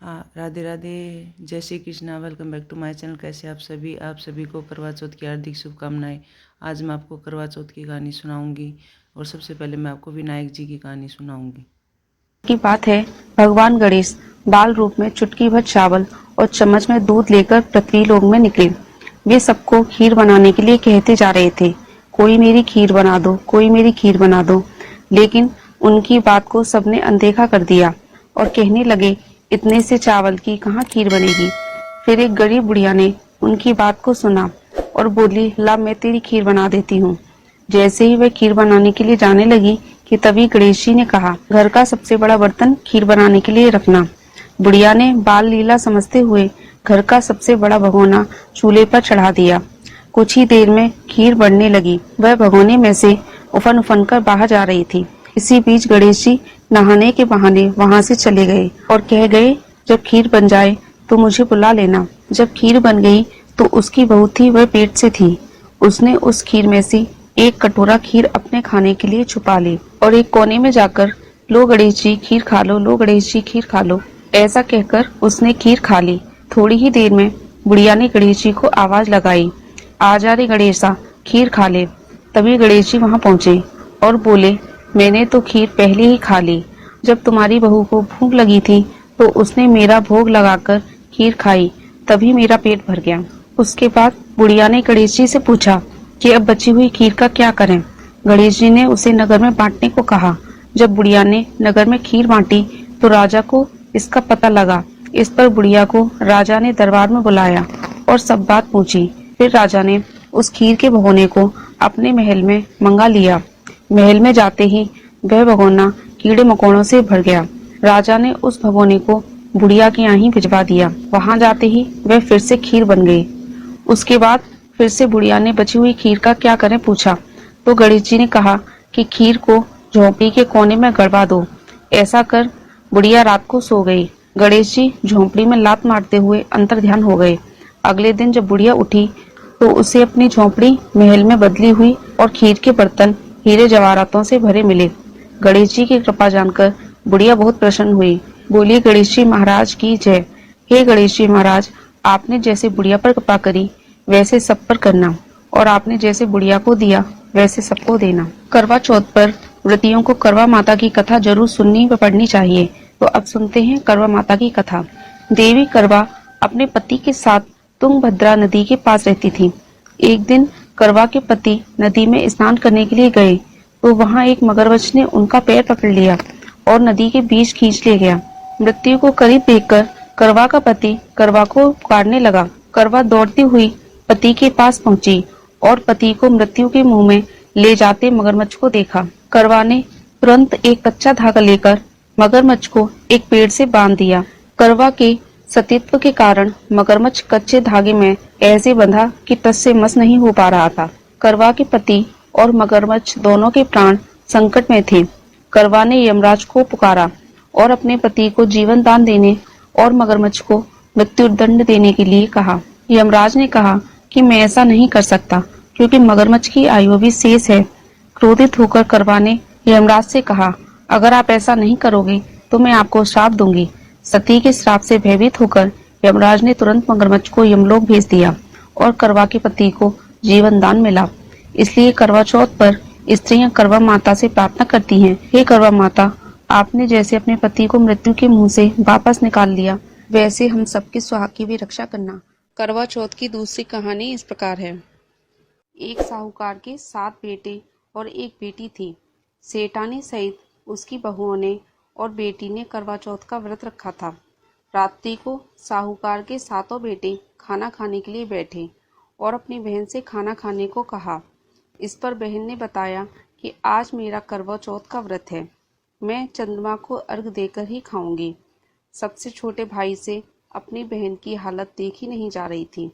राधे राधे, जय Shri Krishna. Welcome back to my channel. कैसे आप सभी को करवा चौथ की हार्दिक शुभकामनाएं। आज मैं आपको करवा चौथ की कहानी सुनाऊंगी और सबसे पहले मैं आपको विनायक जी की कहानी सुनाऊंगी। की बात है, भगवान गणेश बाल रूप में चुटकी भर चावल और चम्मच में दूध लेकर पृथ्वी लोक में निकले। वे सबको खीर बनाने के लिए कहते जा रहे थे, कोई मेरी खीर बना दो, कोई मेरी खीर बना दो। लेकिन उनकी बात को सबने अनदेखा कर दिया और कहने लगे, इतने से चावल की कहाँ खीर बनेगी। फिर एक गरीब बुढ़िया ने उनकी बात को सुना और बोली, ला मैं तेरी खीर बना देती हूँ। जैसे ही वह खीर बनाने के लिए जाने लगी कि तभी गणेश जी ने कहा, घर का सबसे बड़ा बर्तन खीर बनाने के लिए रखना। बुढ़िया ने बाल लीला समझते हुए घर का सबसे बड़ा भगोना चूल्हे पर चढ़ा दिया। कुछ ही देर में खीर बढ़ने लगी। वह भगोने में से उफन उफन कर बाहर जा रही थी। इसी बीच गणेश जी नहाने के बहाने वहां से चले गए और कह गए, जब खीर बन जाए तो मुझे बुला लेना। जब खीर बन गई तो उसकी बहू थी, वह पेट से थी। उसने उस खीर में से एक कटोरा खीर अपने खाने के लिए छुपा ली और एक कोने में जाकर, लो गणेश जी खीर खा लो, लो गणेश जी खीर खा लो, ऐसा कहकर उसने खीर खा ली। थोड़ी ही देर में बुढ़िया ने गणेश जी को आवाज लगाई, आ जा रे गणेशा, खीर खा ले। तभी गणेश जी वहां पहुंचे और बोले, मैंने तो खीर पहले ही खा ली। जब तुम्हारी बहू को भूख लगी थी तो उसने मेरा भोग लगाकर खीर खाई, तभी मेरा पेट भर गया। उसके बाद बुढ़िया ने गणेश जी से पूछा कि अब बची हुई खीर का क्या करें। गणेश जी ने उसे नगर में बांटने को कहा। जब बुढ़िया ने नगर में खीर बांटी तो राजा को इसका पता लगा। इस पर बुढ़िया को राजा ने दरबार में बुलाया और सब बात पूछी। फिर राजा ने उस खीर के भगोने को अपने महल में मंगा लिया। महल में जाते ही वह भगोना कीड़े मकोड़ों से भर गया। राजा ने उस भगोने को बुढ़िया के यहाँ ही भिजवा दिया। वहां जाते ही वह फिर से खीर बन गई। उसके बाद फिर से बुढ़िया ने बची हुई खीर का क्या करें पूछा तो गणेश जी ने कहा कि खीर को झोंपड़ी के कोने में गड़वा दो। ऐसा कर बुढ़िया रात को सो गई। गणेश जी झोंपड़ी में लात मारते हुए अंतर्ध्यान हो गए। अगले दिन जब बुढ़िया उठी तो उसे अपनी झोंपड़ी महल में बदली हुई और खीर के बर्तन हीरे जवाहरातों से भरे मिले। गणेश जी की कृपा जानकर बुढ़िया बहुत प्रसन्न हुई। बोली, गणेश जी महाराज की जय। हे गणेश जी महाराज, आपने जैसे बुढ़िया पर कृपा करी वैसे सब पर करना, और आपने जैसे बुढ़िया को दिया वैसे सबको देना। करवा चौथ पर व्रतियों को करवा माता की कथा जरूर सुननी व पढ़नी चाहिए। तो अब सुनते हैं करवा माता की कथा। देवी करवा अपने पति के साथ तुंगभद्रा नदी के पास रहती थी। एक दिन करवा के पति नदी में स्नान करने के लिए गए तो वहां एक मगरमच्छ ने उनका पैर पकड़ लिया और नदी के बीच खींच ले गया। मृत्यु को करीब देखकर करवा का पति करवा को पुकारने लगा। करवा दौड़ती हुई पति के पास पहुंची और पति को मृत्यु के मुंह में ले जाते मगरमच्छ को देखा। करवा ने तुरंत एक कच्चा धागा लेकर मगरमच्छ को एक पेड़ से बांध दिया। करवा के सतीत्व के कारण मगरमच्छ कच्चे धागे में ऐसे बंधा कि टस से मस नहीं हो पा रहा था। करवा के पति और मगरमच्छ दोनों के प्राण संकट में थे। करवा ने यमराज को पुकारा और अपने पति को जीवन दान देने और मगरमच्छ को मृत्यु दंड देने के लिए कहा। यमराज ने कहा कि मैं ऐसा नहीं कर सकता क्योंकि मगरमच्छ की आयु भी शेष है। क्रोधित होकर करवा ने यमराज से कहा, अगर आप ऐसा नहीं करोगे तो मैं आपको श्राप दूंगी। सती के श्राप से भयभीत होकर यमराज ने तुरंत मगरमच्छ को यमलोक भेज दिया और करवा के पति को जीवन दान मिला। इसलिए करवा चौथ पर स्त्रियां करवा माता से प्रार्थना करती हैं, हे करवा माता, आपने जैसे अपने पति को मृत्यु के मुंह से वापस निकाल लिया, वैसे हम सबके सुहाग की भी रक्षा करना। करवा चौथ की दूसरी कहानी इस प्रकार है। एक साहूकार के 7 बेटे और एक बेटी थी। सेठानी सहित उसकी बहुओं ने और बेटी ने करवा चौथ का व्रत रखा था। रात्रि को साहूकार के 7 बेटे खाना खाने के लिए बैठे और अपनी बहन से खाना खाने को कहा। इस पर बहन ने बताया कि आज मेरा करवा चौथ का व्रत है, मैं चंद्रमा को अर्घ देकर ही खाऊंगी। सबसे छोटे भाई से अपनी बहन की हालत देखी नहीं जा रही थी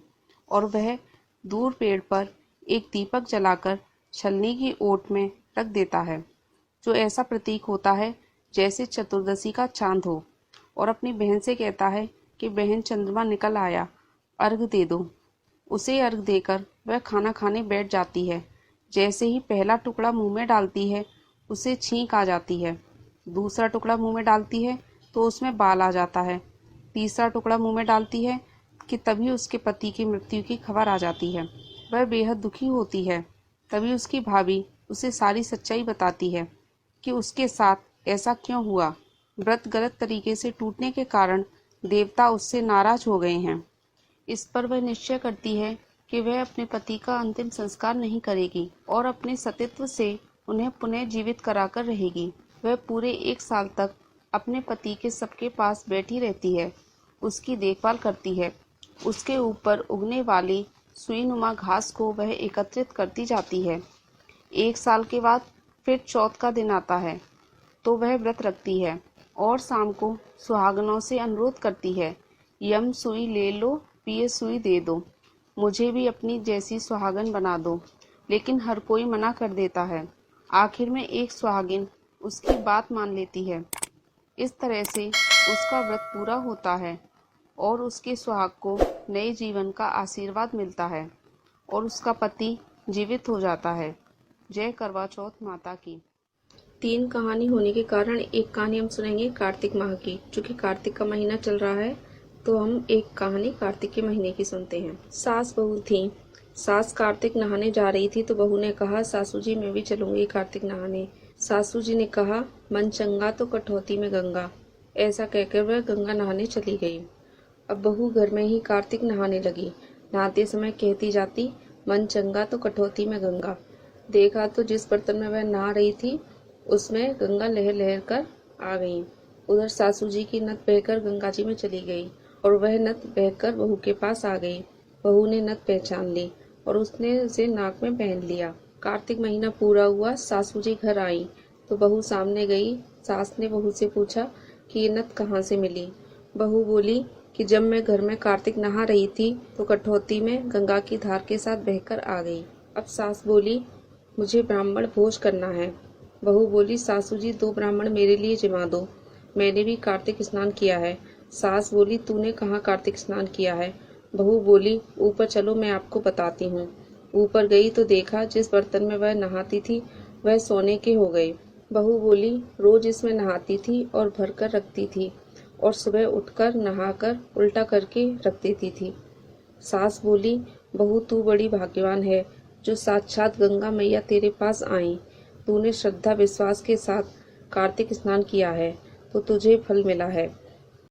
और वह दूर पेड़ पर एक दीपक जलाकर छलनी की ओट में रख देता है, जो ऐसा प्रतीक होता है जैसे चतुर्दशी का चांद हो, और अपनी बहन से कहता है कि बहन चंद्रमा निकल आया, अर्घ दे दो। उसे अर्घ देकर वह खाना खाने बैठ जाती है। जैसे ही पहला टुकड़ा मुंह में डालती है उसे छींक आ जाती है। दूसरा टुकड़ा मुंह में डालती है तो उसमें बाल आ जाता है। तीसरा टुकड़ा मुंह में डालती है कि तभी उसके पति की मृत्यु की खबर आ जाती है। वह बेहद दुखी होती है। तभी उसकी भाभी उसे सारी सच्चाई बताती है कि उसके साथ ऐसा क्यों हुआ। व्रत गलत तरीके से टूटने के कारण देवता उससे नाराज हो गए हैं। इस पर वह निश्चय करती है कि वह अपने पति का अंतिम संस्कार नहीं करेगी और अपने सतीत्व से उन्हें पुनः जीवित कराकर रहेगी। वह पूरे 1 साल तक अपने पति के सबके पास बैठी रहती है, उसकी देखभाल करती है। उसके ऊपर उगने वाली सुईनुमा घास को वह एकत्रित करती जाती है। 1 साल के बाद फिर चौथ का दिन आता है तो वह व्रत रखती है और शाम को सुहागनों से अनुरोध करती है, यम सुई ले लो, पिए सुई दे दो, मुझे भी अपनी जैसी सुहागन बना दो। लेकिन हर कोई मना कर देता है। आखिर में एक सुहागिन उसकी बात मान लेती है। इस तरह से उसका व्रत पूरा होता है और उसके सुहाग को नए जीवन का आशीर्वाद मिलता है और उसका पति जीवित हो जाता है। जय करवा चौथ माता की। 3 कहानी होने के कारण एक कहानी हम सुनेंगे कार्तिक माह की। चूँकि कार्तिक का महीना चल रहा है तो हम एक कहानी कार्तिक के महीने की सुनते हैं। सास बहू थी। सास कार्तिक नहाने जा रही थी तो बहू ने कहा, सासू जी मैं भी चलूंगी कार्तिक नहाने। सासू जी ने कहा, मन चंगा तो कठौती में गंगा। ऐसा कहकर वह गंगा नहाने चली गई। अब बहू घर में ही कार्तिक नहाने लगी। नहाते समय कहती जाती, मन चंगा तो कठौती में गंगा। देखा तो जिस बर्तन में वह नहा रही थी उसमें गंगा लहर लहर कर आ गई। उधर सासू जी की नथ बहकर गंगा जी में चली गई और वह नथ बहकर बहू के पास आ गई। बहू ने नथ पहचान ली और उसने उसे नाक में पहन लिया। कार्तिक महीना पूरा हुआ, सासू जी घर आई तो बहू सामने गई। सास ने बहू से पूछा कि ये नथ कहाँ से मिली। बहू बोली कि जब मैं घर में कार्तिक नहा रही थी तो कठौती में गंगा की धार के साथ बहकर आ गई। अब सास बोली, मुझे ब्राह्मण भोज करना है। बहू बोली, सासू जी 2 ब्राह्मण मेरे लिए जिमा दो, मैंने भी कार्तिक स्नान किया है। सास बोली, तूने कहाँ कार्तिक स्नान किया है। बहू बोली, ऊपर चलो मैं आपको बताती हूँ। ऊपर गई तो देखा जिस बर्तन में वह नहाती थी वह सोने के हो गए। बहू बोली, रोज इसमें नहाती थी और भर कर रखती थी और सुबह उठकर नहाकर उल्टा करके रख देती थी। सास बोली, बहू तू बड़ी भाग्यवान है जो साक्षात गंगा मैया तेरे पास आई। तूने श्रद्धा विश्वास के साथ कार्तिक स्नान किया है तो तुझे फल मिला है।